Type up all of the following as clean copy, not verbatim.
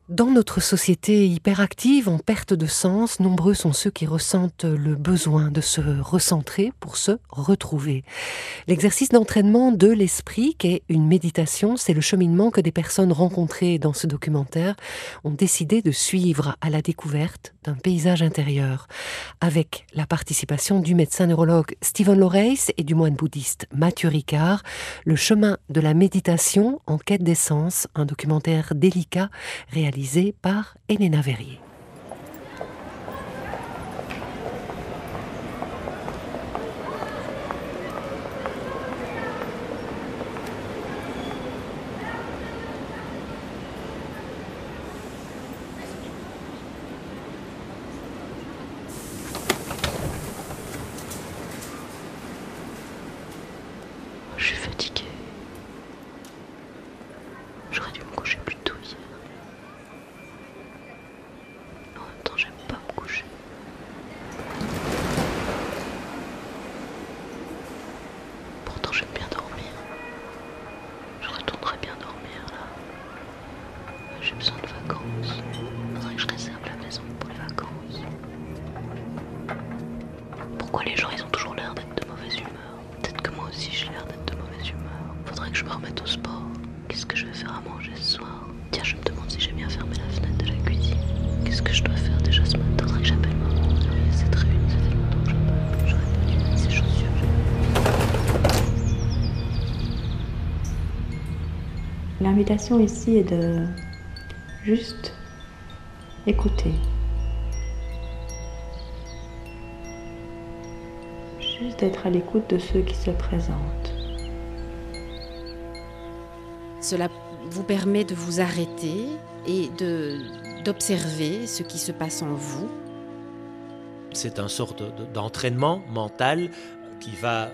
Dans notre société hyperactive, en perte de sens, nombreux sont ceux qui ressentent le besoin de se recentrer pour se retrouver. L'exercice d'entraînement de l'esprit, qu'est une méditation, c'est le cheminement que des personnes rencontrées dans ce documentaire ont décidé de suivre à la découverte d'un paysage intérieur, avec la participation du médecin neurologue Stephen Loreis et du moine bouddhiste Mathieu Ricard. Le chemin de la méditation en quête d'essence, un documentaire délicat réalisé par Elena Verrier. Je suis fatiguée. J'aurais dû me coucher plus tôt hier. En même temps, j'aime pas me coucher. Pourtant, j'aime bien dormir. Je retournerai bien dormir là. J'ai besoin de vacances. Faudrait que je réserve la maison pour les vacances. Pourquoi les gens, ils ont toujours l'air d'être de mauvaise humeur? Peut-être que moi aussi j'ai l'air d'être de mauvaise humeur. Faudrait que je me remette au sport. Qu'est-ce que je vais faire à manger ce soir? Tiens, je me demande si j'ai bien fermé la fenêtre de la cuisine. Qu'est-ce que je dois faire déjà ce matin? Faudrait que j'appelle maman. Oui, c'est très une, ça fait longtemps que j'aurais pas dû mettre ces chaussures. L'invitation ici est de juste écouter. Juste d'être à l'écoute de ceux qui se présentent. Cela vous permet de vous arrêter et d'observer ce qui se passe en vous. C'est une sorte d'entraînement mental qui va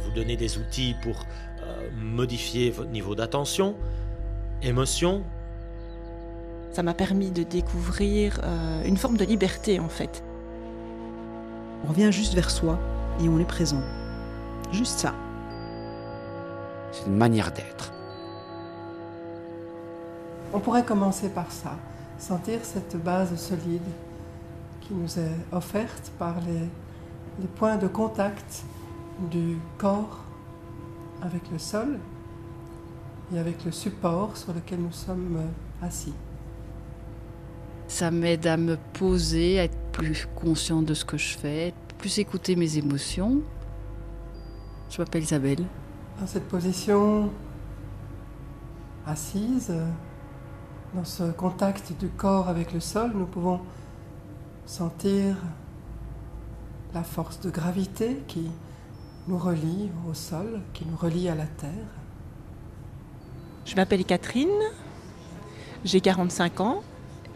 vous donner des outils pour modifier votre niveau d'attention, émotion. Ça m'a permis de découvrir une forme de liberté en fait. On revient juste vers soi et on est présent. Juste ça. C'est une manière d'être. On pourrait commencer par ça, sentir cette base solide qui nous est offerte par les points de contact du corps avec le sol et avec le support sur lequel nous sommes assis. Ça m'aide à me poser, à être plus consciente de ce que je fais, plus écouter mes émotions. Je m'appelle Isabelle. Dans cette position assise, dans ce contact du corps avec le sol, nous pouvons sentir la force de gravité qui nous relie au sol, qui nous relie à la terre. Je m'appelle Catherine, j'ai 45 ans.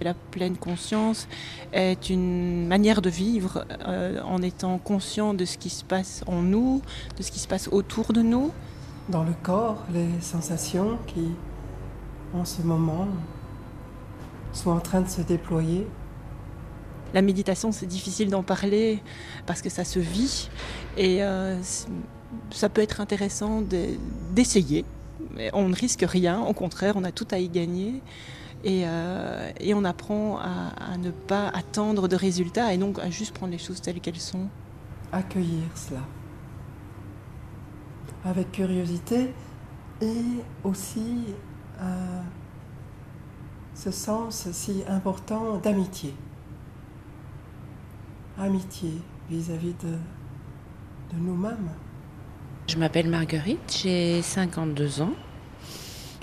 La pleine conscience est une manière de vivre en étant conscient de ce qui se passe en nous, de ce qui se passe autour de nous. Dans le corps, les sensations qui, en ce moment, sont en train de se déployer. La méditation, c'est difficile d'en parler parce que ça se vit et ça peut être intéressant d'essayer. On ne risque rien, au contraire, on a tout à y gagner. Et on apprend à ne pas attendre de résultats et donc à juste prendre les choses telles qu'elles sont. Accueillir cela avec curiosité et aussi ce sens si important d'amitié. Amitié vis-à-vis de nous-mêmes. Je m'appelle Marguerite, j'ai 52 ans.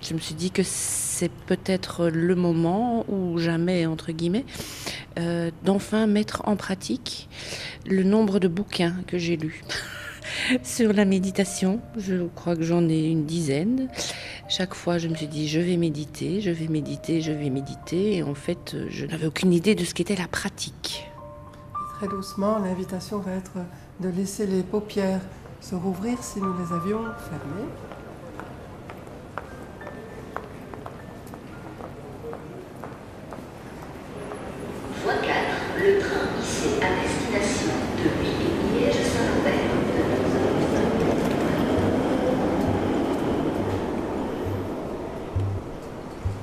Je me suis dit que c'est peut-être le moment, ou jamais, entre guillemets, d'enfin mettre en pratique le nombre de bouquins que j'ai lus sur la méditation. Je crois que j'en ai une dizaine. Chaque fois, je me suis dit, je vais méditer, je vais méditer, je vais méditer. Et en fait, je n'avais aucune idée de ce qu'était la pratique. Et très doucement, l'invitation va être de laisser les paupières se rouvrir si nous les avions fermées. Voie 4, le train ici à destination de Liège-Saint-Lambert.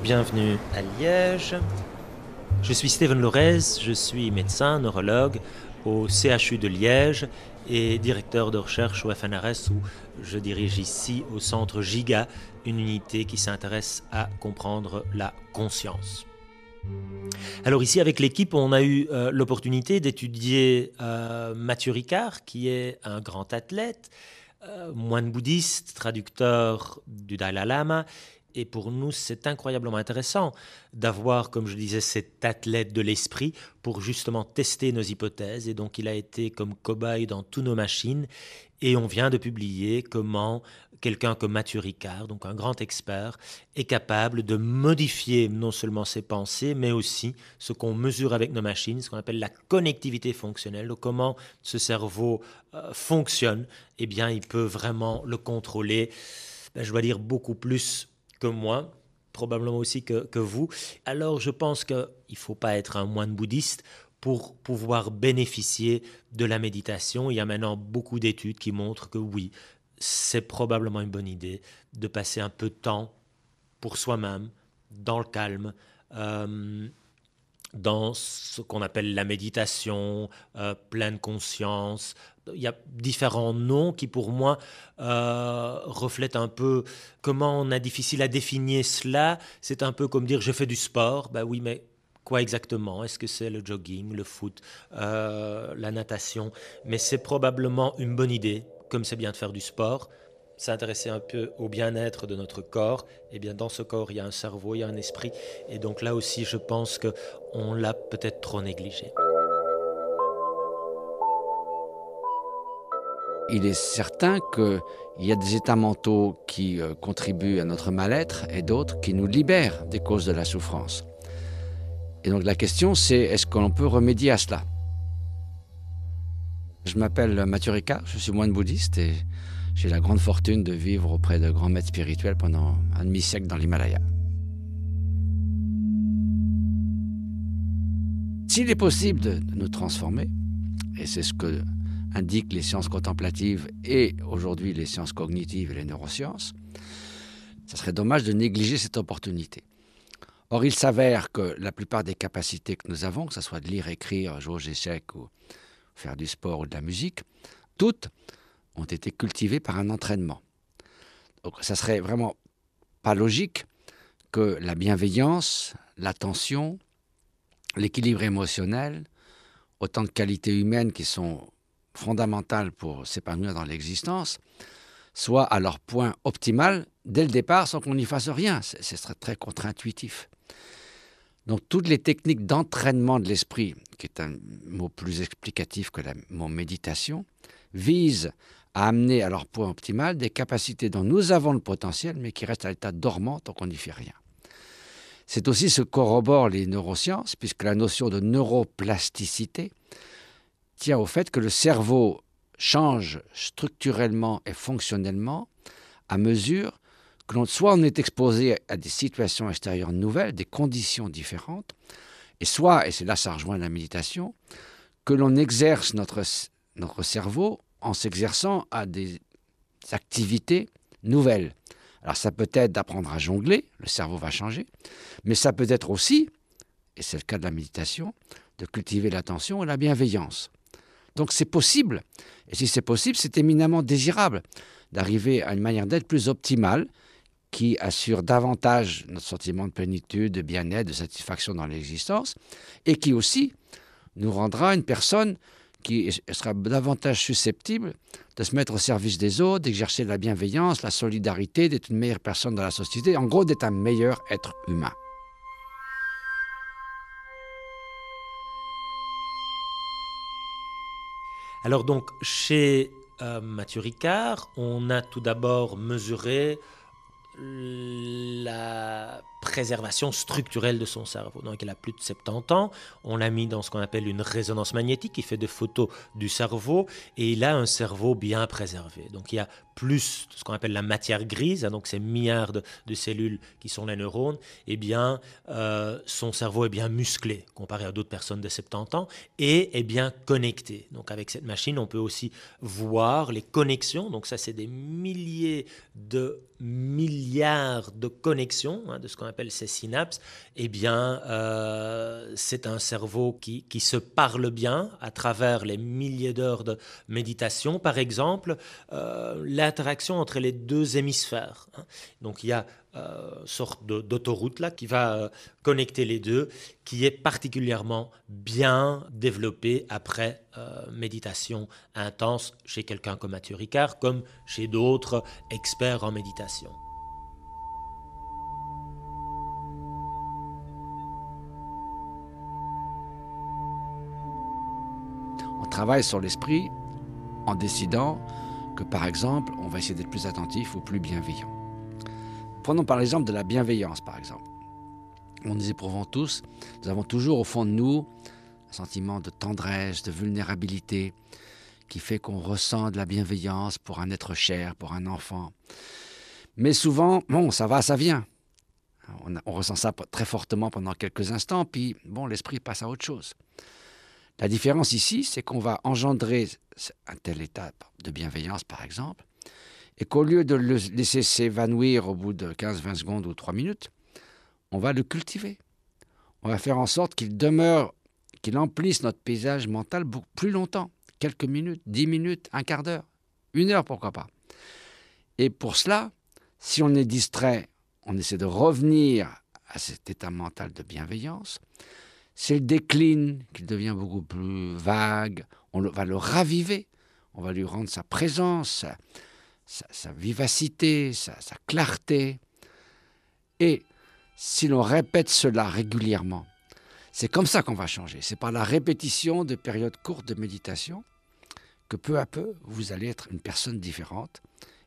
Bienvenue à Liège. Je suis Steven Lorez, je suis médecin, neurologue au CHU de Liège et directeur de recherche au FNRS où je dirige ici au centre GIGA, une unité qui s'intéresse à comprendre la conscience. Alors ici avec l'équipe, on a eu l'opportunité d'étudier Mathieu Ricard, qui est un grand athlète, moine bouddhiste, traducteur du Dalai Lama. Et pour nous, c'est incroyablement intéressant d'avoir, comme je disais, cet athlète de l'esprit pour justement tester nos hypothèses. Et donc, il a été comme cobaye dans toutes nos machines. Et on vient de publier comment quelqu'un comme Mathieu Ricard, donc un grand expert, est capable de modifier non seulement ses pensées, mais aussi ce qu'on mesure avec nos machines, ce qu'on appelle la connectivité fonctionnelle. Donc, comment ce cerveau fonctionne, eh bien, il peut vraiment le contrôler, je dois dire, beaucoup plus que moi, probablement aussi que vous. Alors je pense qu'il ne faut pas être un moine bouddhiste pour pouvoir bénéficier de la méditation. Il y a maintenant beaucoup d'études qui montrent que oui, c'est probablement une bonne idée de passer un peu de temps pour soi-même, dans le calme, dans ce qu'on appelle la méditation, pleine conscience. Il y a différents noms qui, pour moi, reflètent un peu comment on a difficile à définir cela. C'est un peu comme dire « je fais du sport ». Ben oui, mais quoi exactement? Est-ce que c'est le jogging, le foot, la natation? Mais c'est probablement une bonne idée, comme c'est bien de faire du sport, s'intéresser un peu au bien-être de notre corps. Eh bien, dans ce corps, il y a un cerveau, il y a un esprit. Et donc là aussi, je pense qu'on l'a peut-être trop négligé. Il est certain qu'il y a des états mentaux qui contribuent à notre mal-être et d'autres qui nous libèrent des causes de la souffrance. Et donc la question, c'est est-ce qu'on peut remédier à cela? Je m'appelle Mathieu Ricard, je suis moine bouddhiste et j'ai la grande fortune de vivre auprès de grands maîtres spirituels pendant un demi-siècle dans l'Himalaya. S'il est possible de nous transformer, et c'est ce que indiquent les sciences contemplatives et aujourd'hui les sciences cognitives et les neurosciences, ça serait dommage de négliger cette opportunité. Or, il s'avère que la plupart des capacités que nous avons, que ce soit de lire, écrire, jouer aux échecs ou faire du sport ou de la musique, toutes ont été cultivées par un entraînement. Donc, ça serait vraiment pas logique que la bienveillance, l'attention, l'équilibre émotionnel, autant de qualités humaines qui sont fondamentales pour s'épanouir dans l'existence, soient à leur point optimal dès le départ sans qu'on n'y fasse rien. Ce serait très contre-intuitif. Donc toutes les techniques d'entraînement de l'esprit, qui est un mot plus explicatif que le mot méditation, visent à amener à leur point optimal des capacités dont nous avons le potentiel, mais qui restent à l'état dormant tant qu'on n'y fait rien. C'est aussi ce que corroborent les neurosciences, puisque la notion de neuroplasticité tient au fait que le cerveau change structurellement et fonctionnellement à mesure que soit on est exposé à des situations extérieures nouvelles, des conditions différentes, et soit, et c'est là ça rejoint la méditation, que l'on exerce notre cerveau en s'exerçant à des activités nouvelles. Alors ça peut être d'apprendre à jongler, le cerveau va changer, mais ça peut être aussi, et c'est le cas de la méditation, de cultiver l'attention et la bienveillance. Donc c'est possible, et si c'est possible, c'est éminemment désirable d'arriver à une manière d'être plus optimale, qui assure davantage notre sentiment de plénitude, de bien-être, de satisfaction dans l'existence, et qui aussi nous rendra une personne qui sera davantage susceptible de se mettre au service des autres, d'exercer la bienveillance, la solidarité, d'être une meilleure personne dans la société, en gros d'être un meilleur être humain. Alors donc, chez Mathieu Ricard, on a tout d'abord mesuré la préservation structurelle de son cerveau. Donc il a plus de 70 ans, on l'a mis dans ce qu'on appelle une résonance magnétique qui fait des photos du cerveau et il a un cerveau bien préservé. Donc il y a plus de ce qu'on appelle la matière grise, donc ces milliards de cellules qui sont les neurones, eh bien son cerveau est bien musclé comparé à d'autres personnes de 70 ans et est bien connecté. Donc avec cette machine, on peut aussi voir les connexions, donc ça c'est des milliers de milliards de connexions, de ce qu'on appelle appelle ces synapses, eh bien, c'est un cerveau qui se parle bien à travers les milliers d'heures de méditation. Par exemple, l'interaction entre les deux hémisphères. Donc, il y a sorte d'autoroute là qui va connecter les deux, qui est particulièrement bien développée après méditation intense chez quelqu'un comme Mathieu Ricard, comme chez d'autres experts en méditation. On travaille sur l'esprit en décidant que, par exemple, on va essayer d'être plus attentif ou plus bienveillant. Prenons par l'exemple de la bienveillance, par exemple. Nous éprouvons tous, nous avons toujours au fond de nous un sentiment de tendresse, de vulnérabilité, qui fait qu'on ressent de la bienveillance pour un être cher, pour un enfant. Mais souvent, bon, ça va, ça vient. On ressent ça très fortement pendant quelques instants, puis bon, l'esprit passe à autre chose. La différence ici, c'est qu'on va engendrer un tel état de bienveillance, par exemple, et qu'au lieu de le laisser s'évanouir au bout de 15-20 secondes ou 3 minutes, on va le cultiver. On va faire en sorte qu'il demeure, qu'il emplisse notre paysage mental beaucoup plus longtemps. Quelques minutes, 10 minutes, un quart d'heure, 1 heure, pourquoi pas. Et pour cela, si on est distrait, on essaie de revenir à cet état mental de bienveillance. S'il décline, qu'il devient beaucoup plus vague, on va le raviver. On va lui rendre sa présence, sa vivacité, sa clarté. Et si l'on répète cela régulièrement, c'est comme ça qu'on va changer. C'est par la répétition de périodes courtes de méditation que peu à peu, vous allez être une personne différente.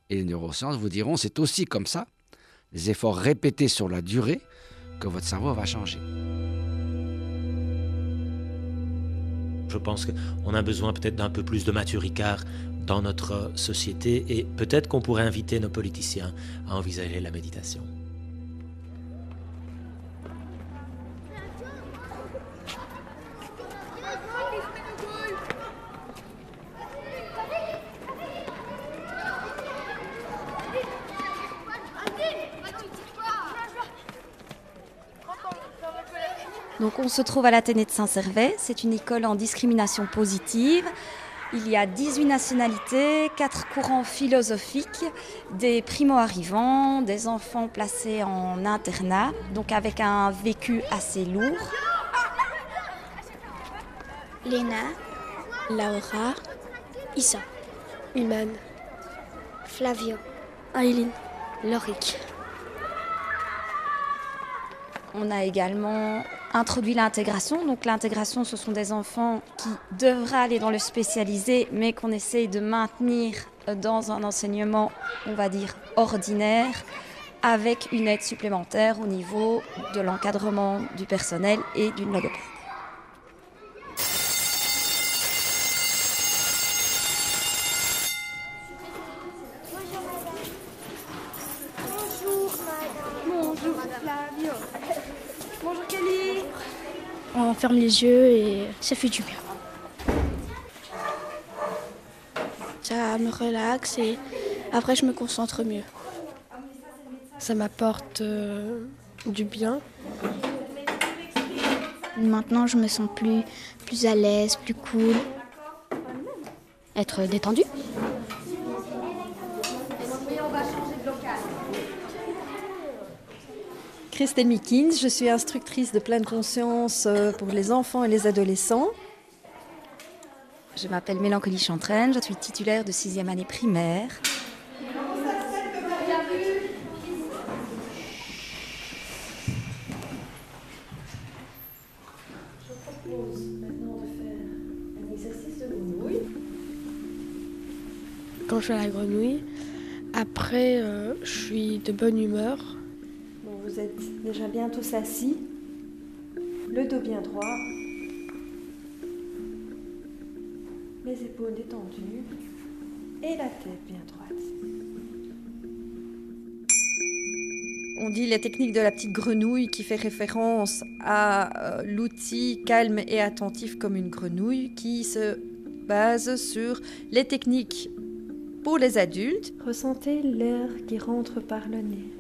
Et les neurosciences vous diront, c'est aussi comme ça, les efforts répétés sur la durée, que votre cerveau va changer. Je pense qu'on a besoin peut-être d'un peu plus de Mathieu Ricard dans notre société et peut-être qu'on pourrait inviter nos politiciens à envisager la méditation. Donc on se trouve à l'Athénée de Saint-Servais, c'est une école en discrimination positive. Il y a 18 nationalités, 4 courants philosophiques, des primo-arrivants, des enfants placés en internat, donc avec un vécu assez lourd. Léna, Laura, Issa, Iman, Flavio, Aileen, Loric. On a également introduit l'intégration. Donc l'intégration, ce sont des enfants qui devraient aller dans le spécialisé, mais qu'on essaye de maintenir dans un enseignement, on va dire, ordinaire, avec une aide supplémentaire au niveau de l'encadrement du personnel et d'une logopède. On ferme les yeux et ça fait du bien. Ça me relaxe et après je me concentre mieux. Ça m'apporte du bien. Maintenant je me sens plus à l'aise, plus cool. Être détendu. Christelle Mikins, je suis instructrice de pleine conscience pour les enfants et les adolescents. Je m'appelle Mélancolie Chantraine, je suis titulaire de 6e année primaire. Je propose maintenant de faire un exercice de grenouille. Quand je fais la grenouille, après je suis de bonne humeur. Vous êtes déjà bien tous assis, le dos bien droit, les épaules détendues et la tête bien droite. On dit les techniques de la petite grenouille qui fait référence à l'outil calme et attentif comme une grenouille qui se base sur les techniques pour les adultes. Ressentez l'air qui rentre par le nez.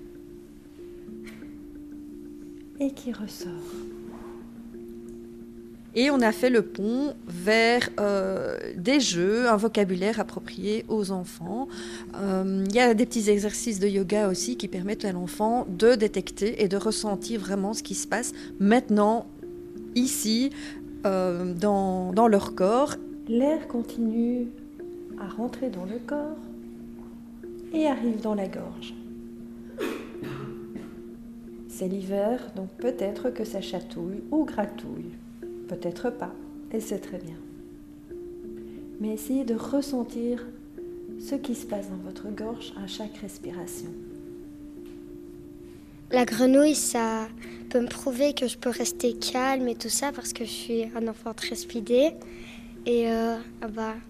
et qui ressort. Et on a fait le pont vers des jeux, un vocabulaire approprié aux enfants. Il y a des petits exercices de yoga aussi qui permettent à l'enfant de détecter et de ressentir vraiment ce qui se passe maintenant, ici, dans leur corps. L'air continue à rentrer dans le corps et arrive dans la gorge. C'est l'hiver, donc peut-être que ça chatouille ou gratouille. Peut-être pas, et c'est très bien. Mais essayez de ressentir ce qui se passe dans votre gorge à chaque respiration. La grenouille, ça peut me prouver que je peux rester calme et tout ça parce que je suis un enfant très speedé. Et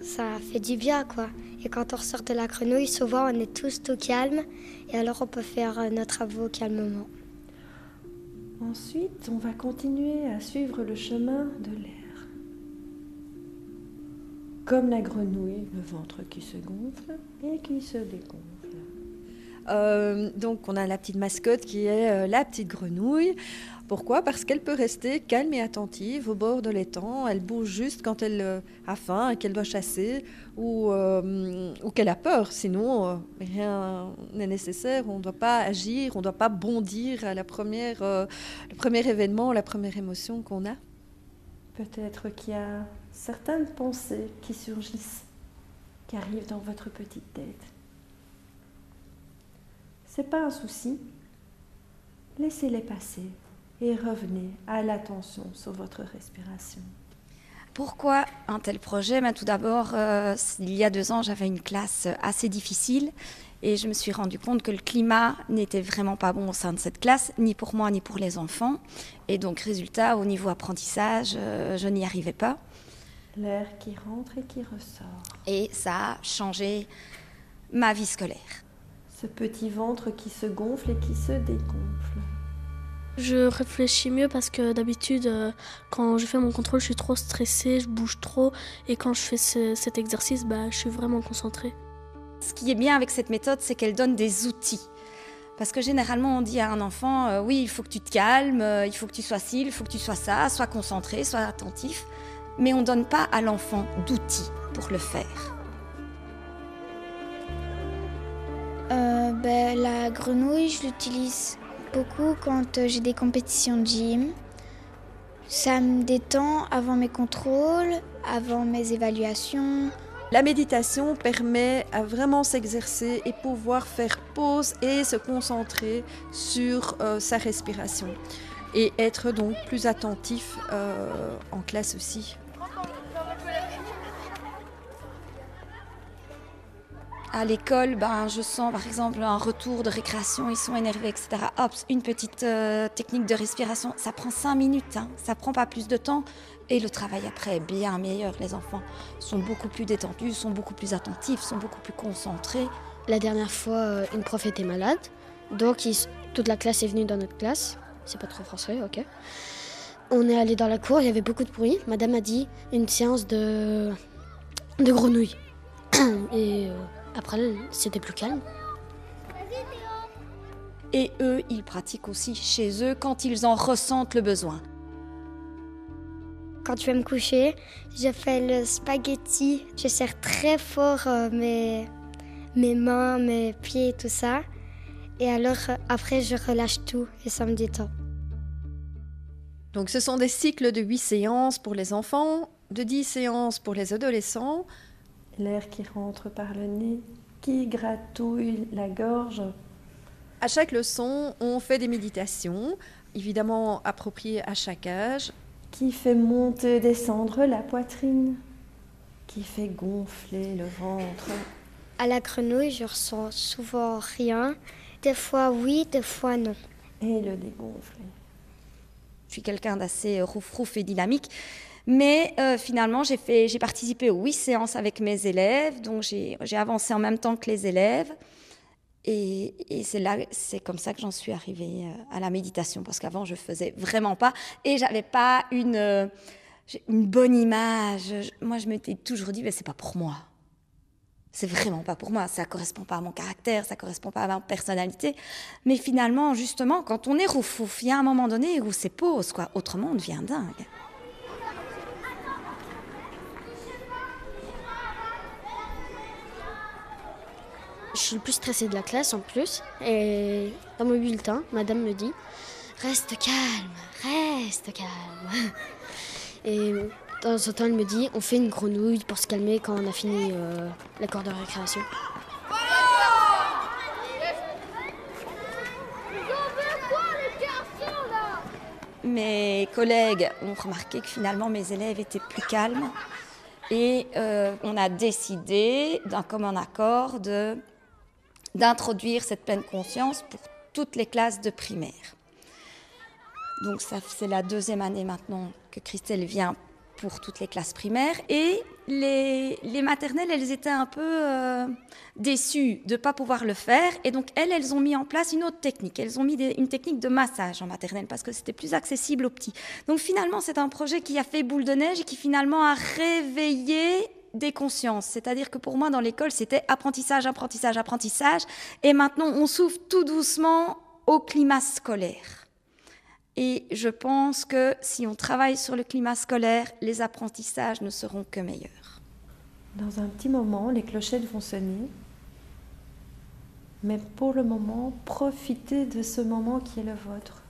ça fait du bien, quoi. Et quand on ressort de la grenouille, souvent on est tous tout calmes et alors on peut faire nos travaux calmement. Ensuite, on va continuer à suivre le chemin de l'air. Comme la grenouille, le ventre qui se gonfle et qui se dégonfle. Donc on a la petite mascotte qui est la petite grenouille. Pourquoi ? Parce qu'elle peut rester calme et attentive au bord de l'étang. Elle bouge juste quand elle a faim et qu'elle doit chasser ou qu'elle a peur. Sinon, rien n'est nécessaire. On ne doit pas agir, on ne doit pas bondir à le premier événement, la première émotion qu'on a. Peut-être qu'il y a certaines pensées qui surgissent, qui arrivent dans votre petite tête. C'est pas un souci. Laissez-les passer. Et revenez à l'attention sur votre respiration. Pourquoi un tel projet ? Tout d'abord, il y a 2 ans, j'avais une classe assez difficile et je me suis rendu compte que le climat n'était vraiment pas bon au sein de cette classe, ni pour moi, ni pour les enfants. Et donc, résultat, au niveau apprentissage, je n'y arrivais pas. L'air qui rentre et qui ressort. Et ça a changé ma vie scolaire. Ce petit ventre qui se gonfle et qui se dégonfle. Je réfléchis mieux parce que d'habitude, quand je fais mon contrôle, je suis trop stressée, je bouge trop. Et quand je fais cet exercice, je suis vraiment concentrée. Ce qui est bien avec cette méthode, c'est qu'elle donne des outils. Parce que généralement, on dit à un enfant, oui, il faut que tu te calmes, il faut que tu sois ci, il faut que tu sois ça, sois concentré, sois attentif. Mais on ne donne pas à l'enfant d'outils pour le faire. La grenouille, je l'utilise beaucoup quand j'ai des compétitions de gym. Ça me détend avant mes contrôles, avant mes évaluations. La méditation permet à vraiment s'exercer et pouvoir faire pause et se concentrer sur sa respiration. Et être donc plus attentif en classe aussi. À l'école, je sens par exemple un retour de récréation, ils sont énervés, etc. Hop, une petite technique de respiration, ça prend 5 minutes, ça prend pas plus de temps. Et le travail après est bien meilleur. Les enfants sont beaucoup plus détendus, sont beaucoup plus attentifs, sont beaucoup plus concentrés. La dernière fois, une prof était malade, donc toute la classe est venue dans notre classe. C'est pas trop français, ok. On est allé dans la cour, il y avait beaucoup de bruit. Madame a dit une séance de grenouilles. Et après, c'était plus calme. Et eux, ils pratiquent aussi chez eux quand ils en ressentent le besoin. Quand je vais me coucher, je fais le spaghetti. Je serre très fort mes mains, mes pieds et tout ça. Et alors, après, je relâche tout et ça me détend. Donc, ce sont des cycles de 8 séances pour les enfants, de 10 séances pour les adolescents. L'air qui rentre par le nez, qui gratouille la gorge. À chaque leçon, on fait des méditations, évidemment appropriées à chaque âge. Qui fait monter, descendre la poitrine, qui fait gonfler le ventre. À la grenouille, je ressens souvent rien. Des fois oui, des fois non. Et le dégonfler. Je suis quelqu'un d'assez rouf-rouf et dynamique. Mais finalement, j'ai participé aux 8 séances avec mes élèves, donc j'ai avancé en même temps que les élèves. Et c'est comme ça que j'en suis arrivée à la méditation, parce qu'avant, je ne faisais vraiment pas. Et je n'avais pas une bonne image. Moi, je m'étais toujours dit, mais ce n'est pas pour moi. c'est vraiment pas pour moi, ça correspond pas à mon caractère, ça correspond pas à ma personnalité. Mais finalement, justement, quand on est roufouf, il y a un moment donné où c'est pause, quoi. Autrement, on devient dingue. Je suis le plus stressée de la classe en plus. Et dans mon bulletin, madame me dit « Reste calme, reste calme ». Et de temps en temps, elle me dit « On fait une grenouille pour se calmer quand on a fini la cour de récréation ». Mes collègues ont remarqué que finalement mes élèves étaient plus calmes. Et on a décidé, d'un commun accord, d'introduire cette pleine conscience pour toutes les classes de primaire. Donc c'est la 2e année maintenant que Christelle vient pour toutes les classes primaires. Et les maternelles, elles étaient un peu déçues de ne pas pouvoir le faire. Et donc elles ont mis en place une autre technique. Elles ont mis une technique de massage en maternelle parce que c'était plus accessible aux petits. Donc finalement, c'est un projet qui a fait boule de neige et qui finalement a réveillé des consciences. C'est-à-dire que pour moi, dans l'école, c'était apprentissage, apprentissage, apprentissage. Et maintenant, on s'ouvre tout doucement au climat scolaire. Et je pense que si on travaille sur le climat scolaire, les apprentissages ne seront que meilleurs. Dans un petit moment, les clochettes vont sonner. Mais pour le moment, profitez de ce moment qui est le vôtre.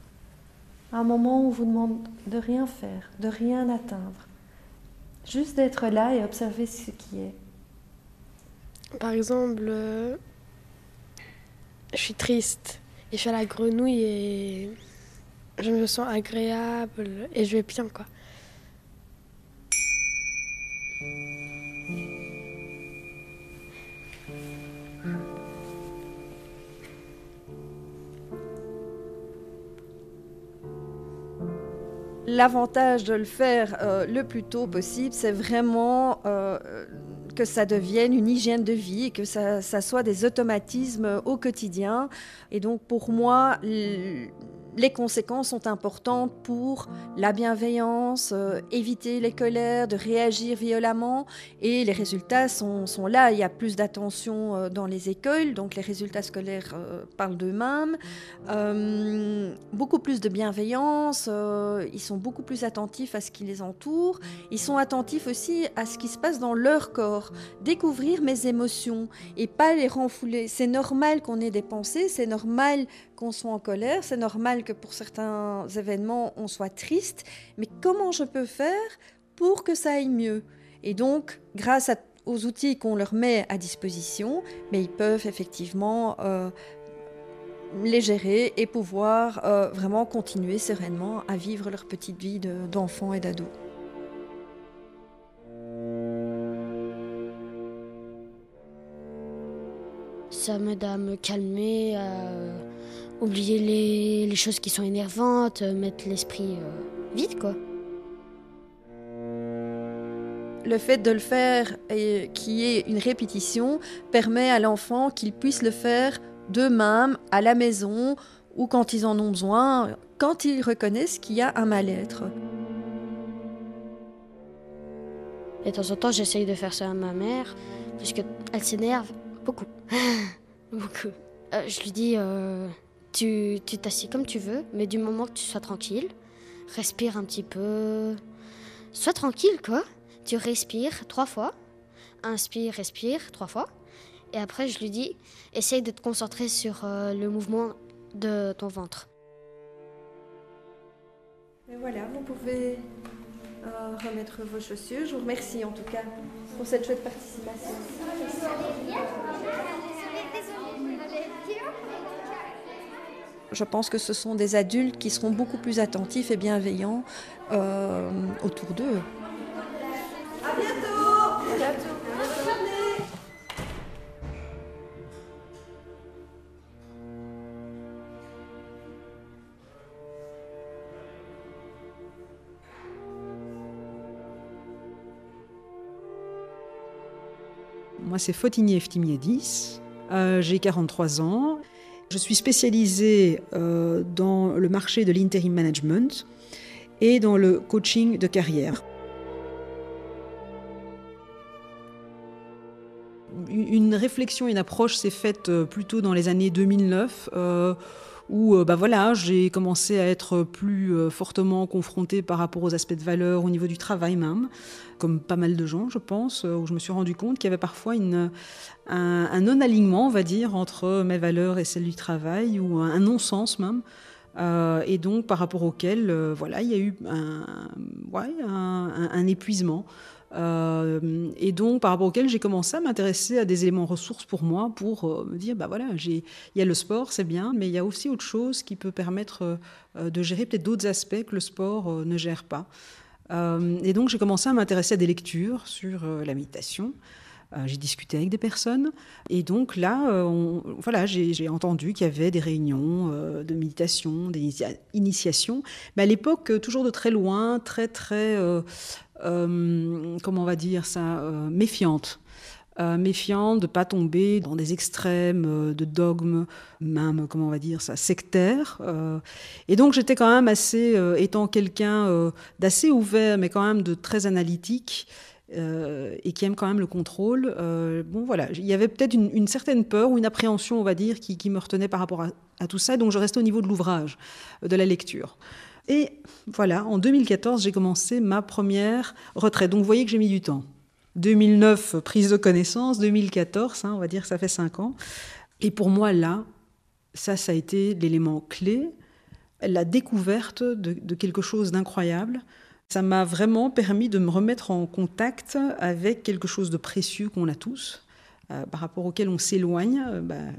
Un moment où on vous demande de rien faire, de rien atteindre. Juste d'être là et observer ce qui est. Par exemple, je suis triste et je suis à la grenouille et je me sens agréable et je vais bien, quoi. L'avantage de le faire le plus tôt possible, c'est vraiment que ça devienne une hygiène de vie et que ça soit des automatismes au quotidien. Et donc pour moi, les conséquences sont importantes pour la bienveillance, éviter les colères, de réagir violemment. Et les résultats sont là. Il y a plus d'attention dans les écoles, donc les résultats scolaires parlent d'eux-mêmes. Beaucoup plus de bienveillance, ils sont beaucoup plus attentifs à ce qui les entoure. Ils sont attentifs aussi à ce qui se passe dans leur corps. Découvrir mes émotions et pas les renfouler. C'est normal qu'on ait des pensées, c'est normal qu'on soit en colère, c'est normal que pour certains événements, on soit triste, mais comment je peux faire pour que ça aille mieux? Et donc, grâce aux outils qu'on leur met à disposition, mais ils peuvent effectivement les gérer et pouvoir vraiment continuer sereinement à vivre leur petite vie d'enfants et d'ados. Ça m'aide à me calmer, à oublier les choses qui sont énervantes, mettre l'esprit vide, quoi. Le fait de le faire et qu'il y ait une répétition permet à l'enfant qu'il puisse le faire d'eux-mêmes, à la maison, ou quand ils en ont besoin, quand ils reconnaissent qu'il y a un mal-être. Et de temps en temps, j'essaye de faire ça à ma mère, parce qu'elle s'énerve beaucoup. Beaucoup. Je lui dis, tu t'assieds comme tu veux, mais du moment que tu sois tranquille, respire un petit peu, sois tranquille, quoi. Tu respires 3 fois, inspire, respire 3 fois, et après je lui dis, essaye de te concentrer sur le mouvement de ton ventre. Et voilà, vous pouvez remettre vos chaussures. Je vous remercie en tout cas pour cette chouette participation. Je pense que ce sont des adultes qui seront beaucoup plus attentifs et bienveillants autour d'eux. À bientôt. À bientôt. Bonne journée. Moi, c'est Fotini Eftimiadis. J'ai 43 ans. Je suis spécialisée dans le marché de l'interim management et dans le coaching de carrière. une réflexion, une approche s'est faite plutôt dans les années 2009, où j'ai commencé à être plus fortement confrontée par rapport aux aspects de valeur au niveau du travail même, comme pas mal de gens, je pense, où je me suis rendu compte qu'il y avait parfois un non-alignement, on va dire, entre mes valeurs et celles du travail, ou un non-sens même. Et donc, par rapport auquel, il y a eu un épuisement. Et donc, par rapport auquel j'ai commencé à m'intéresser à des éléments ressources pour moi, pour me dire, il y a le sport, c'est bien, mais il y a aussi autre chose qui peut permettre de gérer peut-être d'autres aspects que le sport ne gère pas. Et donc, j'ai commencé à m'intéresser à des lectures sur la méditation. J'ai discuté avec des personnes et donc là, j'ai entendu qu'il y avait des réunions de méditation, des initiations, mais à l'époque, toujours de très loin, très, comment on va dire ça, méfiante. Méfiante de ne pas tomber dans des extrêmes de dogmes, même, comment on va dire ça, sectaires. Et donc j'étais quand même étant quelqu'un d'assez ouvert, mais quand même de très analytique, et qui aime quand même le contrôle, il y avait peut-être une certaine peur ou une appréhension, on va dire, qui me retenait par rapport à tout ça, donc je restais au niveau de l'ouvrage, de la lecture. Et voilà, en 2014, j'ai commencé ma première retraite, donc vous voyez que j'ai mis du temps. 2009, prise de connaissance, 2014, on va dire que ça fait 5 ans, et pour moi là, ça a été l'élément clé, la découverte de quelque chose d'incroyable. Ça m'a vraiment permis de me remettre en contact avec quelque chose de précieux qu'on a tous, par rapport auquel on s'éloigne.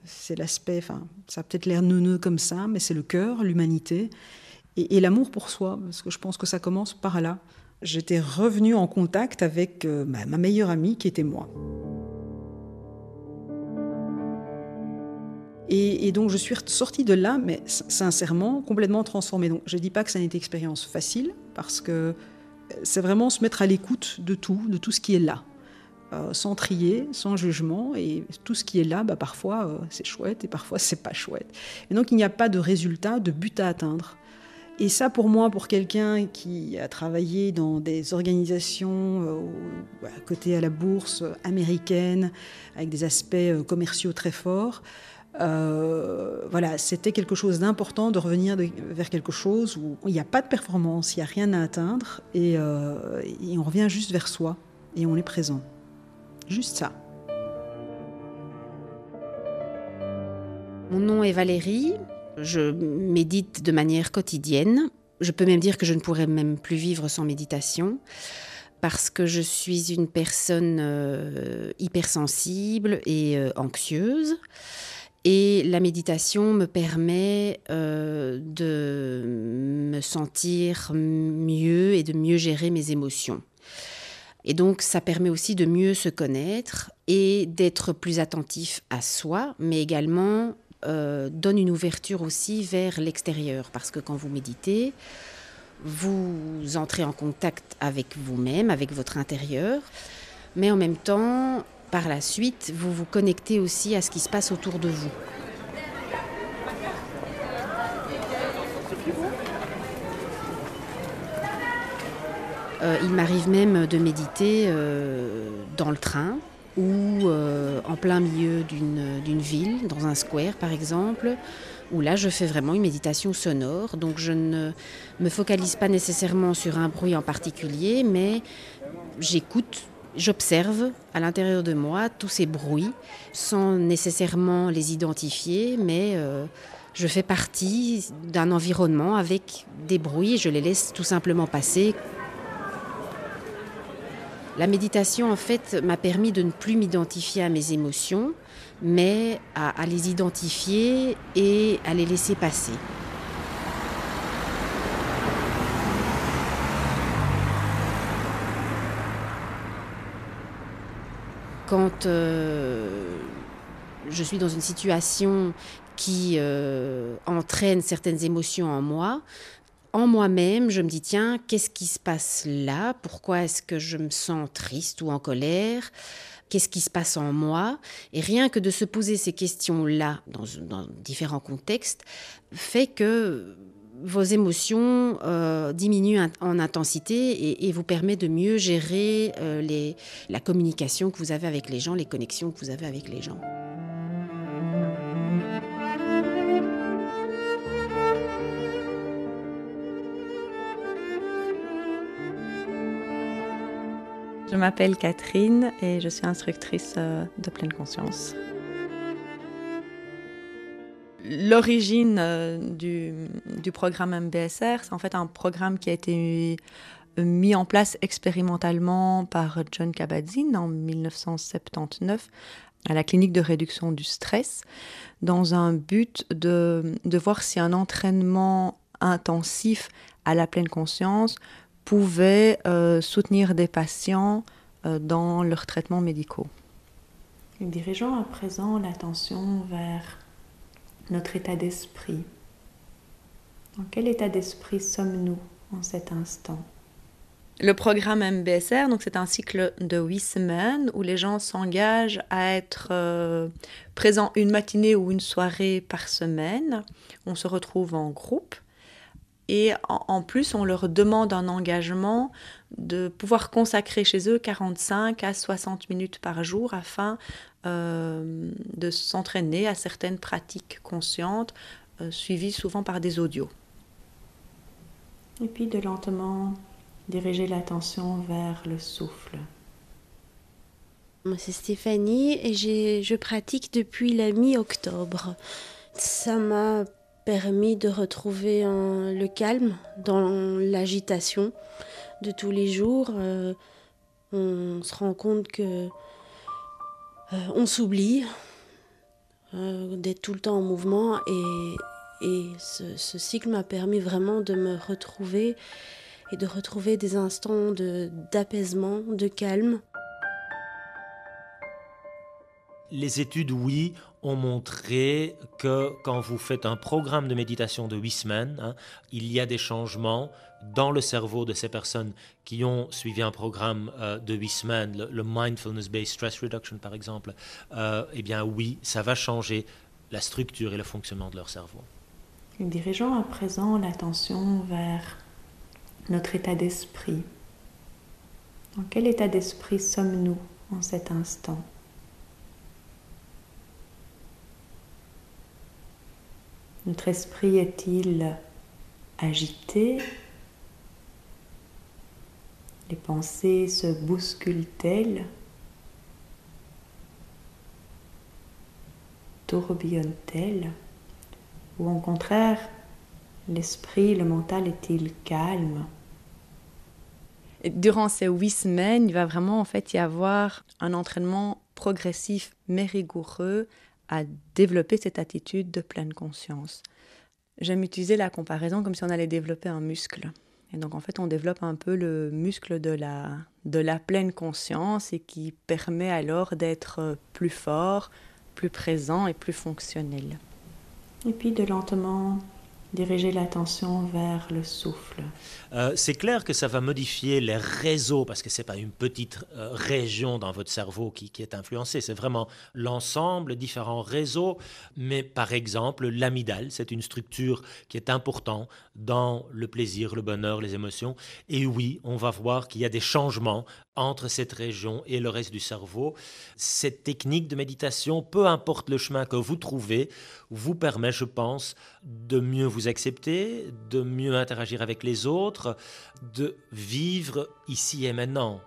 C'est l'aspect, ça a peut-être l'air neuneux comme ça, mais c'est le cœur, l'humanité et l'amour pour soi, parce que je pense que ça commence par là. J'étais revenue en contact avec ma meilleure amie qui était moi. Et donc je suis sortie de là, mais sincèrement, complètement transformée. Donc je ne dis pas que ça a été une expérience facile, parce que c'est vraiment se mettre à l'écoute de tout ce qui est là, sans trier, sans jugement, et tout ce qui est là, parfois c'est chouette et parfois c'est pas chouette. Et donc il n'y a pas de résultat, de but à atteindre. Et ça, pour moi, pour quelqu'un qui a travaillé dans des organisations cotées à la bourse américaine, avec des aspects commerciaux très forts, c'était quelque chose d'important de revenir vers quelque chose où il n'y a pas de performance, il n'y a rien à atteindre, et on revient juste vers soi, et on est présent. Juste ça. Mon nom est Valérie. Je médite de manière quotidienne. Je peux même dire que je ne pourrais même plus vivre sans méditation, parce que je suis une personne hypersensible et anxieuse. Et la méditation me permet de me sentir mieux et de mieux gérer mes émotions. Et donc, ça permet aussi de mieux se connaître et d'être plus attentif à soi, mais également donne une ouverture aussi vers l'extérieur. Parce que quand vous méditez, vous entrez en contact avec vous-même, avec votre intérieur, mais en même temps, par la suite, vous vous connectez aussi à ce qui se passe autour de vous. Il m'arrive même de méditer dans le train ou en plein milieu d'une ville, dans un square par exemple, où là je fais vraiment une méditation sonore. Donc je ne me focalise pas nécessairement sur un bruit en particulier, mais j'écoute, j'observe à l'intérieur de moi tous ces bruits sans nécessairement les identifier, mais je fais partie d'un environnement avec des bruits et je les laisse tout simplement passer. La méditation, en fait, m'a permis de ne plus m'identifier à mes émotions, mais à les identifier et à les laisser passer. Quand je suis dans une situation qui entraîne certaines émotions en moi, en moi-même, je me dis, tiens, qu'est-ce qui se passe là? Pourquoi est-ce que je me sens triste ou en colère? Qu'est-ce qui se passe en moi? Et rien que de se poser ces questions-là, dans différents contextes, fait que vos émotions diminuent en intensité et vous permet de mieux gérer la communication que vous avez avec les gens, les connexions que vous avez avec les gens. Je m'appelle Catherine et je suis instructrice de pleine conscience. L'origine du programme MBSR, c'est en fait un programme qui a été mis en place expérimentalement par John Kabat-Zinn en 1979 à la clinique de réduction du stress, dans un but de voir si un entraînement intensif à la pleine conscience pouvait soutenir des patients dans leurs traitements médicaux. Dirigeons à présent l'attention vers notre état d'esprit. Dans quel état d'esprit sommes-nous en cet instant? Le programme MBSR, donc c'est un cycle de 8 semaines où les gens s'engagent à être présents une matinée ou une soirée par semaine. On se retrouve en groupe. Et en plus, on leur demande un engagement de pouvoir consacrer chez eux 45 à 60 minutes par jour afin de s'entraîner à certaines pratiques conscientes, suivies souvent par des audios. Et puis de lentement diriger l'attention vers le souffle. Moi, c'est Stéphanie et je pratique depuis la mi-octobre. Ça m'a permis de retrouver le calme dans l'agitation de tous les jours. On se rend compte que on s'oublie d'être tout le temps en mouvement et ce cycle m'a permis vraiment de me retrouver et de retrouver des instants d'apaisement, de calme. Les études, oui, ont montré que quand vous faites un programme de méditation de 8 semaines, il y a des changements dans le cerveau de ces personnes qui ont suivi un programme de 8 semaines, le Mindfulness-Based Stress Reduction par exemple. Eh bien oui, ça va changer la structure et le fonctionnement de leur cerveau. Dirigeons à présent l'attention vers notre état d'esprit. Dans quel état d'esprit sommes-nous en cet instant? Notre esprit est-il agité? Les pensées se bousculent-elles? Tourbillonnent-elles? Ou au contraire, l'esprit, le mental est-il calme? Durant ces 8 semaines, il va vraiment en fait y avoir un entraînement progressif mais rigoureux à développer cette attitude de pleine conscience. J'aime utiliser la comparaison comme si on allait développer un muscle. Et donc en fait, on développe un peu le muscle de la pleine conscience et qui permet alors d'être plus fort, plus présent et plus fonctionnel. Et puis de lentement diriger l'attention vers le souffle. C'est clair que ça va modifier les réseaux, parce que ce n'est pas une petite région dans votre cerveau qui est influencée, c'est vraiment l'ensemble, différents réseaux. Mais par exemple, l'amygdale, c'est une structure qui est importante dans le plaisir, le bonheur, les émotions. Et oui, on va voir qu'il y a des changements entre cette région et le reste du cerveau. Cette technique de méditation, peu importe le chemin que vous trouvez, vous permet, je pense, de mieux vous accepter, de mieux interagir avec les autres, de vivre ici et maintenant.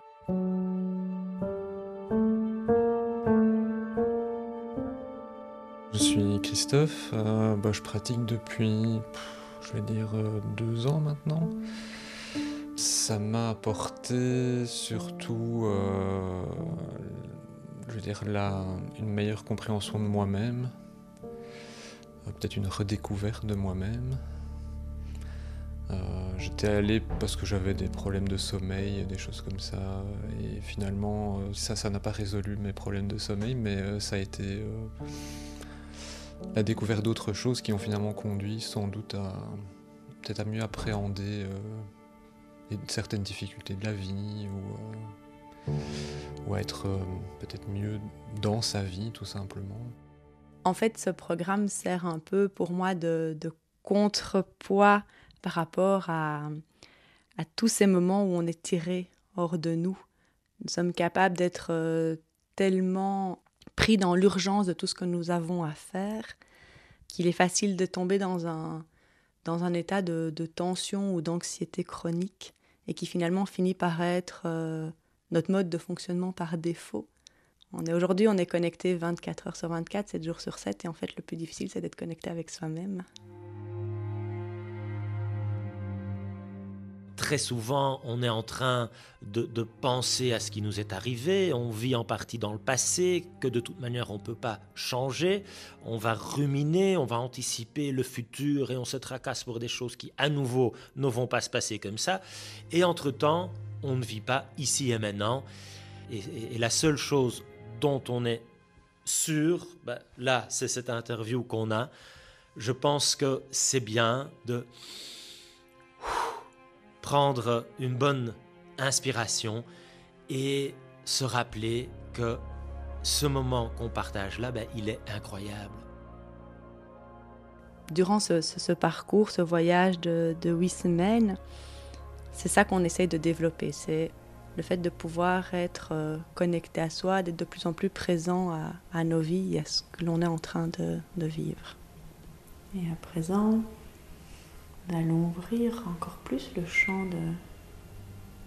Je suis Christophe, je pratique depuis, 2 ans maintenant. Ça m'a apporté surtout, une meilleure compréhension de moi-même, peut-être une redécouverte de moi-même. J'étais allé parce que j'avais des problèmes de sommeil, des choses comme ça, et finalement ça n'a pas résolu mes problèmes de sommeil, mais ça a été la découverte d'autres choses qui ont finalement conduit sans doute à mieux appréhender certaines difficultés de la vie ou à être peut-être mieux dans sa vie tout simplement. En fait, ce programme sert un peu pour moi de contrepoids par rapport à tous ces moments où on est tiré hors de nous. Nous sommes capables d'être tellement pris dans l'urgence de tout ce que nous avons à faire qu'il est facile de tomber dans un état de tension ou d'anxiété chronique et qui finalement finit par être notre mode de fonctionnement par défaut. Aujourd'hui, on est connecté 24 heures sur 24, 7 jours sur 7 et en fait, le plus difficile, c'est d'être connecté avec soi-même. Très souvent, on est en train de penser à ce qui nous est arrivé, on vit en partie dans le passé, que de toute manière on ne peut pas changer, on va ruminer, on va anticiper le futur et on se tracasse pour des choses qui à nouveau ne vont pas se passer comme ça. Et entre-temps, on ne vit pas ici et maintenant. Et la seule chose dont on est sûr, là c'est cette interview qu'on a, je pense que c'est bien de prendre une bonne inspiration et se rappeler que ce moment qu'on partage là, il est incroyable. Durant ce parcours, ce voyage de 8 semaines, c'est ça qu'on essaye de développer. C'est le fait de pouvoir être connecté à soi, d'être de plus en plus présent à nos vies et à ce que l'on est en train de vivre. Et à présent, nous allons ouvrir encore plus le champ de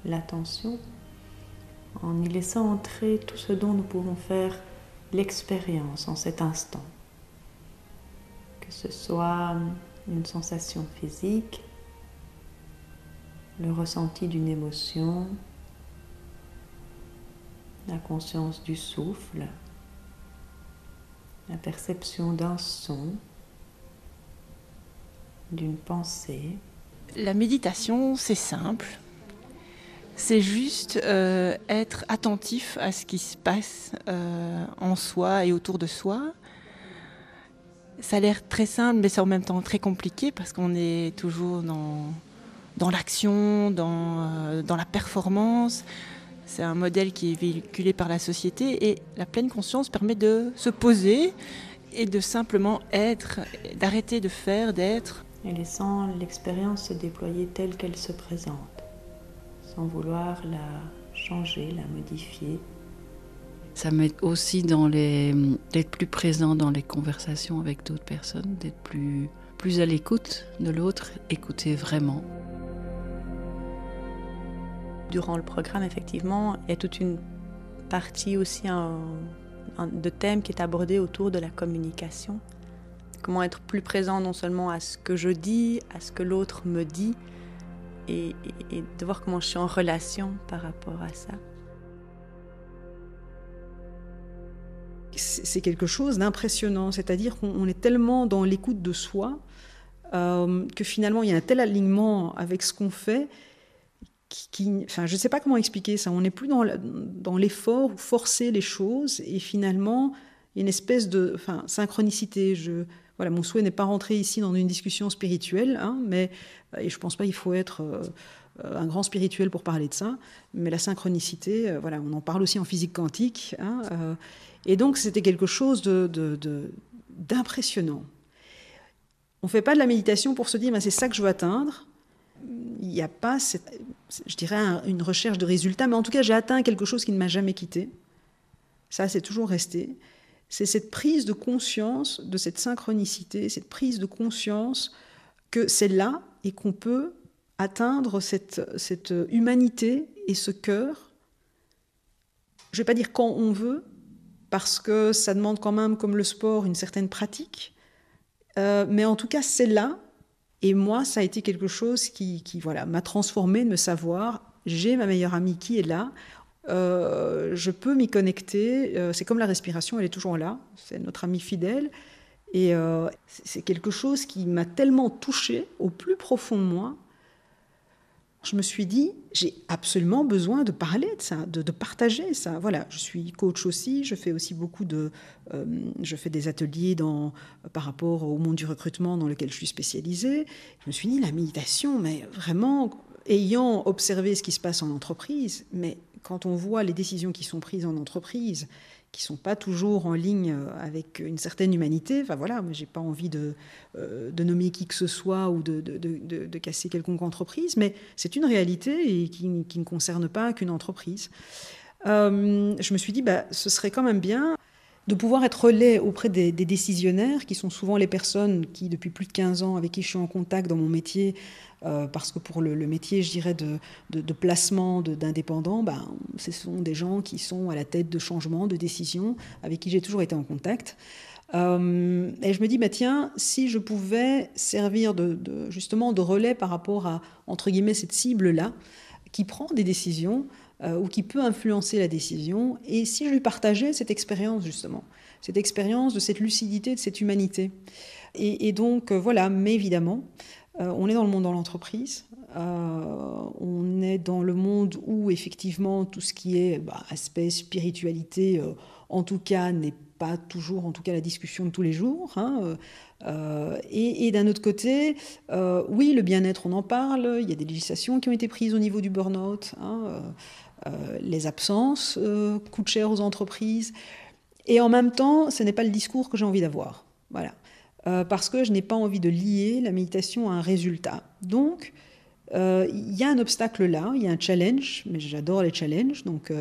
l'attention en y laissant entrer tout ce dont nous pouvons faire l'expérience en cet instant. Que ce soit une sensation physique, le ressenti d'une émotion, la conscience du souffle, la perception d'un son, d'une pensée. La méditation, c'est simple. C'est juste être attentif à ce qui se passe en soi et autour de soi. Ça a l'air très simple, mais c'est en même temps très compliqué parce qu'on est toujours dans l'action, dans la performance. C'est un modèle qui est véhiculé par la société et la pleine conscience permet de se poser et de simplement être, d'arrêter de faire, d'être. Et laissant l'expérience se déployer telle qu'elle se présente, sans vouloir la changer, la modifier. Ça m'aide aussi d'être plus présent dans les conversations avec d'autres personnes, d'être plus à l'écoute de l'autre, écouter vraiment. Durant le programme, effectivement, il y a toute une partie aussi de thème qui est abordé autour de la communication. Comment être plus présent non seulement à ce que je dis, à ce que l'autre me dit, et de voir comment je suis en relation par rapport à ça. C'est quelque chose d'impressionnant, c'est-à-dire qu'on est tellement dans l'écoute de soi que finalement il y a un tel alignement avec ce qu'on fait enfin, je ne sais pas comment expliquer ça, on n'est plus dans l'effort ou forcer les choses et finalement il y a une espèce de synchronicité. Voilà, mon souhait n'est pas rentrer ici dans une discussion spirituelle, mais et je ne pense pas qu'il faut être un grand spirituel pour parler de ça, mais la synchronicité, voilà, on en parle aussi en physique quantique, et donc c'était quelque chose d'impressionnant. On ne fait pas de la méditation pour se dire c'est ça que je veux atteindre. Il n'y a pas, je dirais, une recherche de résultats, mais en tout cas j'ai atteint quelque chose qui ne m'a jamais quitté. Ça, c'est toujours resté. C'est cette prise de conscience de cette synchronicité, cette prise de conscience que c'est là et qu'on peut atteindre cette humanité et ce cœur. Je ne vais pas dire quand on veut, parce que ça demande quand même, comme le sport, une certaine pratique. Mais en tout cas, c'est là. Et moi, ça a été quelque chose qui voilà, m'a transformée de me savoir. J'ai ma meilleure amie qui est là. Je peux m'y connecter, c'est comme la respiration, elle est toujours là, c'est notre amie fidèle, et c'est quelque chose qui m'a tellement touchée au plus profond de moi. Je me suis dit, j'ai absolument besoin de parler de ça, de partager ça. Voilà, je suis coach aussi, je fais aussi je fais des ateliers par rapport au monde du recrutement dans lequel je suis spécialisée. Je me suis dit, la méditation, mais vraiment, ayant observé ce qui se passe en entreprise, mais quand on voit les décisions qui sont prises en entreprise, qui ne sont pas toujours en ligne avec une certaine humanité. Enfin voilà, je n'ai pas envie de nommer qui que ce soit ou de casser quelconque entreprise, mais c'est une réalité et qui ne concerne pas qu'une entreprise. Je me suis dit, ce serait quand même bien de pouvoir être relais auprès des décisionnaires, qui sont souvent les personnes qui, depuis plus de 15 ans, avec qui je suis en contact dans mon métier, parce que pour le métier, je dirais, de placement d'indépendants, ce sont des gens qui sont à la tête de changements, de décisions, avec qui j'ai toujours été en contact. Et je me dis, tiens, si je pouvais servir justement de relais par rapport à, entre guillemets, cette cible-là, qui prend des décisions, ou qui peut influencer la décision, et si je lui partageais cette expérience, justement, cette expérience de cette lucidité, de cette humanité. Et donc, voilà, mais évidemment, on est dans le monde de l'entreprise, on est dans le monde où, effectivement, tout ce qui est aspect spiritualité, en tout cas, n'est pas toujours, en tout cas, la discussion de tous les jours, et d'un autre côté, oui, le bien-être, on en parle, il y a des législations qui ont été prises au niveau du burn-out, les absences coûtent cher aux entreprises, et en même temps, ce n'est pas le discours que j'ai envie d'avoir. Voilà. Parce que je n'ai pas envie de lier la méditation à un résultat. Donc, il y a un obstacle là, il y a un challenge, mais j'adore les challenges, donc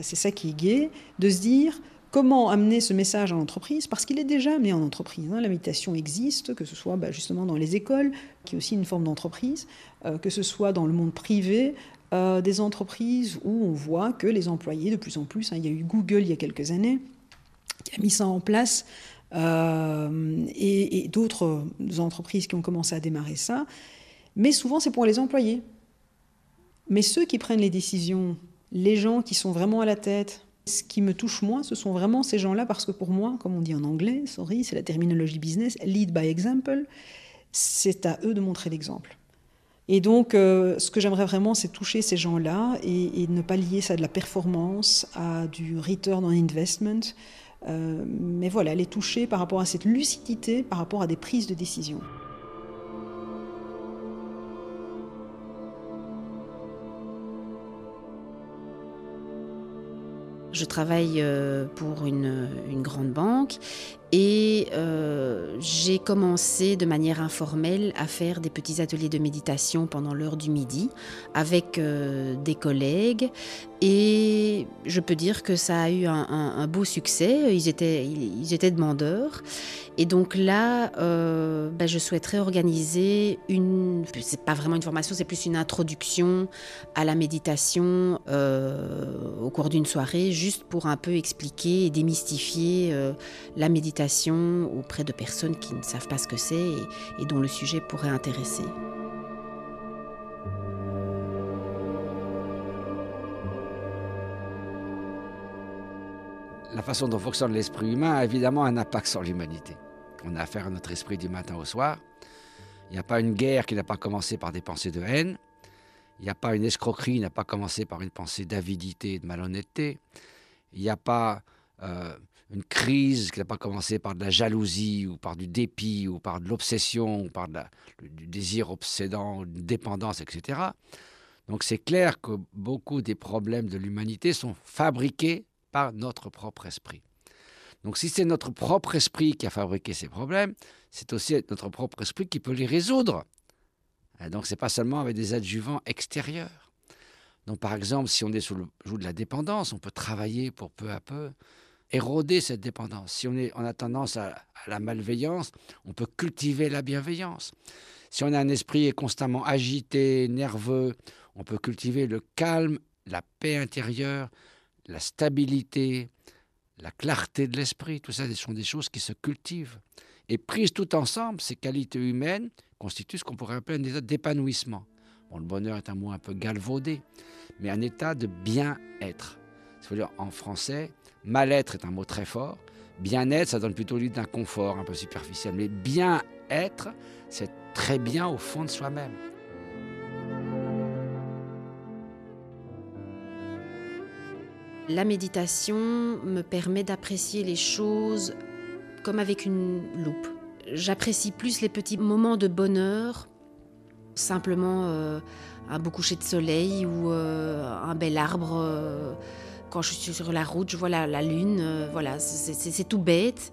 c'est ça qui est gai, de se dire comment amener ce message à l'entreprise, parce qu'il est déjà amené en entreprise. La méditation existe, que ce soit justement dans les écoles, qui est aussi une forme d'entreprise, que ce soit dans le monde privé, des entreprises où on voit que les employés, de plus en plus, il y a eu Google il y a quelques années, qui a mis ça en place, et d'autres entreprises qui ont commencé à démarrer ça, mais souvent c'est pour les employés. Mais ceux qui prennent les décisions, les gens qui sont vraiment à la tête, ce qui me touche moi, ce sont vraiment ces gens-là, parce que pour moi, comme on dit en anglais, c'est la terminologie business, lead by example, c'est à eux de montrer l'exemple. Et donc, ce que j'aimerais vraiment, c'est toucher ces gens-là et ne pas lier ça à de la performance, à du return on investment, mais voilà, les toucher par rapport à cette lucidité, par rapport à des prises de décision. Je travaille pour une grande banque et j'ai commencé de manière informelle à faire des petits ateliers de méditation pendant l'heure du midi avec des collègues, et je peux dire que ça a eu un beau succès. Ils étaient demandeurs, et donc là je souhaiterais organiser c'est pas vraiment une formation, c'est plus une introduction à la méditation au cours d'une soirée, juste pour un peu expliquer et démystifier la méditation auprès de personnes qui ne savent pas ce que c'est et dont le sujet pourrait intéresser. La façon dont fonctionne l'esprit humain a évidemment un impact sur l'humanité. On a affaire à notre esprit du matin au soir. Il n'y a pas une guerre qui n'a pas commencé par des pensées de haine. Il n'y a pas une escroquerie qui n'a pas commencé par une pensée d'avidité et de malhonnêteté. Il n'y a pas une crise qui n'a pas commencé par de la jalousie ou par du dépit ou par de l'obsession ou par du désir obsédant, une dépendance, etc. Donc c'est clair que beaucoup des problèmes de l'humanité sont fabriqués par notre propre esprit. Donc si c'est notre propre esprit qui a fabriqué ces problèmes, c'est aussi notre propre esprit qui peut les résoudre. Et donc c'est pas seulement avec des adjuvants extérieurs. Donc par exemple, si on est sous le joug de la dépendance, on peut travailler pour peu à peu éroder cette dépendance. Si on a tendance à la malveillance, on peut cultiver la bienveillance. Si on a un esprit est constamment agité, nerveux, on peut cultiver le calme, la paix intérieure, la stabilité, la clarté de l'esprit. Tout ça, ce sont des choses qui se cultivent. Et prises tout ensemble, ces qualités humaines constituent ce qu'on pourrait appeler un état d'épanouissement. Bon, le bonheur est un mot un peu galvaudé, mais un état de bien-être. C'est-à-dire, en français, mal-être est un mot très fort. Bien-être, ça donne plutôt l'idée d'un confort un peu superficiel. Mais bien-être, c'est très bien au fond de soi-même. La méditation me permet d'apprécier les choses comme avec une loupe. J'apprécie plus les petits moments de bonheur, simplement un beau coucher de soleil ou un bel arbre Quand je suis sur la route, je vois la lune, voilà, c'est tout bête.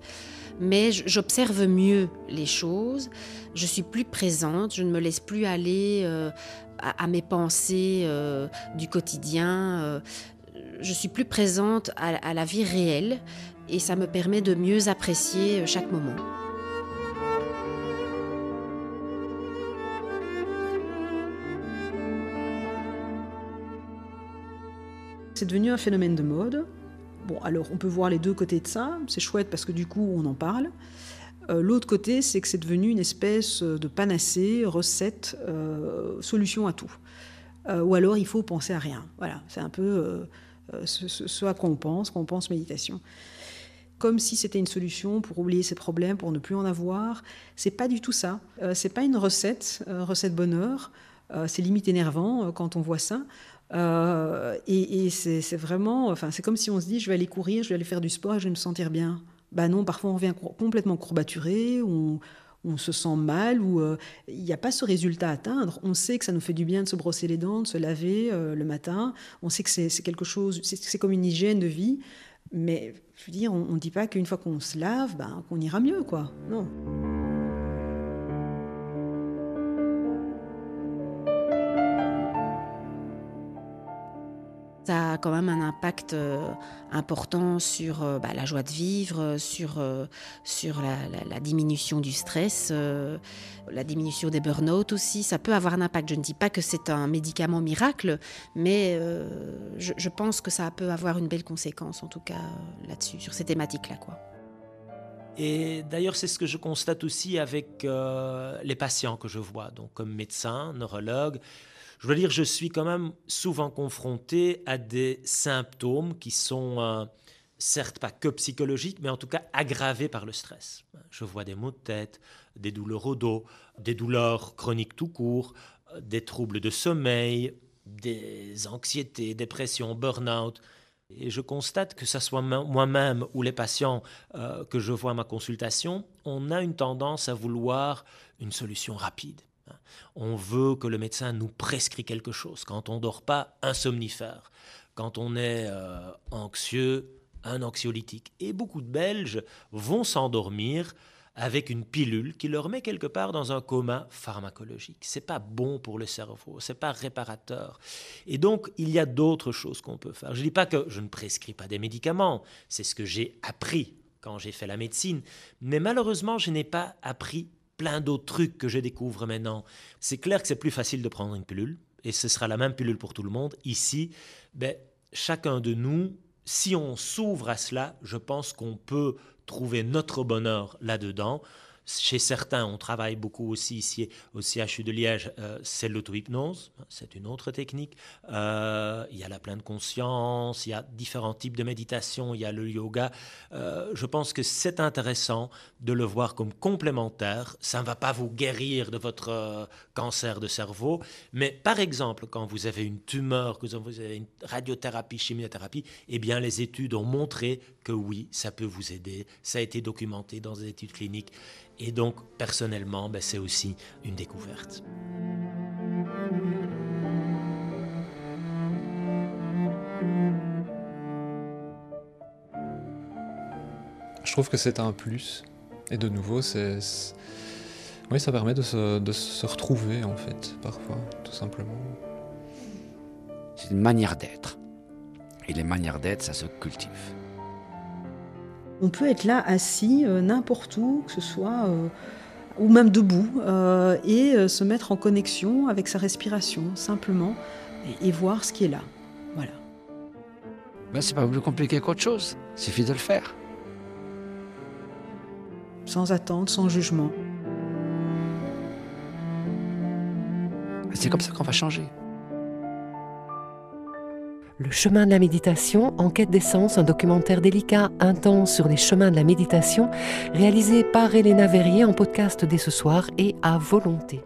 Mais j'observe mieux les choses, je suis plus présente, je ne me laisse plus aller à mes pensées du quotidien. Je suis plus présente à la vie réelle et ça me permet de mieux apprécier chaque moment. C'est devenu un phénomène de mode. Bon, alors on peut voir les deux côtés de ça, c'est chouette parce que du coup on en parle. L'autre côté, c'est que c'est devenu une espèce de panacée, recette, solution à tout. Ou alors il faut penser à rien. Voilà, c'est un peu ce à quoi on pense méditation. Comme si c'était une solution pour oublier ses problèmes, pour ne plus en avoir. C'est pas du tout ça. C'est pas une recette bonheur. C'est limite énervant quand on voit ça. Et c'est vraiment, enfin, c'est comme si on se dit je vais aller courir, je vais aller faire du sport et je vais me sentir bien. Ben non, parfois on revient complètement courbaturé, on se sent mal, ou il n'y a pas ce résultat à atteindre. On sait que ça nous fait du bien de se brosser les dents, de se laver le matin. On sait que c'est quelque chose, c'est comme une hygiène de vie. Mais je veux dire, on ne dit pas qu'une fois qu'on se lave, qu'on ira mieux, quoi. Non. Ça a quand même un impact important sur la joie de vivre, sur la diminution du stress, la diminution des burn-out aussi. Ça peut avoir un impact. Je ne dis pas que c'est un médicament miracle, mais je pense que ça peut avoir une belle conséquence, en tout cas là-dessus, sur ces thématiques-là, quoi. Et d'ailleurs, c'est ce que je constate aussi avec les patients que je vois, donc comme médecin, neurologue. Je dois dire, je suis quand même souvent confronté à des symptômes qui sont certes pas que psychologiques, mais en tout cas aggravés par le stress. Je vois des maux de tête, des douleurs au dos, des douleurs chroniques tout court, des troubles de sommeil, des anxiétés, dépression, burn-out. Et je constate que ce soit moi-même ou les patients que je vois à ma consultation, on a une tendance à vouloir une solution rapide. On veut que le médecin nous prescrit quelque chose. Quand on ne dort pas, un somnifère. Quand on est anxieux, un anxiolytique. Et beaucoup de Belges vont s'endormir avec une pilule qui leur met quelque part dans un coma pharmacologique. Ce n'est pas bon pour le cerveau, ce n'est pas réparateur. Et donc, il y a d'autres choses qu'on peut faire. Je ne dis pas que je ne prescris pas des médicaments, c'est ce que j'ai appris quand j'ai fait la médecine. Mais malheureusement, je n'ai pas appris plein d'autres trucs que je découvre maintenant. C'est clair que c'est plus facile de prendre une pilule, et ce sera la même pilule pour tout le monde. Ici, chacun de nous, si on s'ouvre à cela, je pense qu'on peut trouver notre bonheur là-dedans. Chez certains, on travaille beaucoup aussi ici au CHU de Liège, c'est l'auto-hypnose, c'est une autre technique. Il y a la pleine conscience, il y a différents types de méditation, il y a le yoga. Je pense que c'est intéressant de le voir comme complémentaire. Ça ne va pas vous guérir de votre cancer de cerveau, mais par exemple, quand vous avez une tumeur, que vous avez une radiothérapie, chimiothérapie, eh bien les études ont montré que oui, ça peut vous aider. Ça a été documenté dans des études cliniques. Et donc, personnellement, c'est aussi une découverte. Je trouve que c'est un plus. Et de nouveau, oui, ça permet de se retrouver, en fait, parfois, tout simplement. C'est une manière d'être. Et les manières d'être, ça se cultive. On peut être là, assis, n'importe où, que ce soit, ou même debout, et se mettre en connexion avec sa respiration, simplement, et voir ce qui est là. Voilà. C'est pas plus compliqué qu'autre chose. Il suffit de le faire. Sans attente, sans jugement. C'est comme ça qu'on va changer. Le chemin de la méditation, en quête d'essence, un documentaire délicat, intense sur les chemins de la méditation, réalisé par Elena Verrier en podcast dès ce soir et à volonté.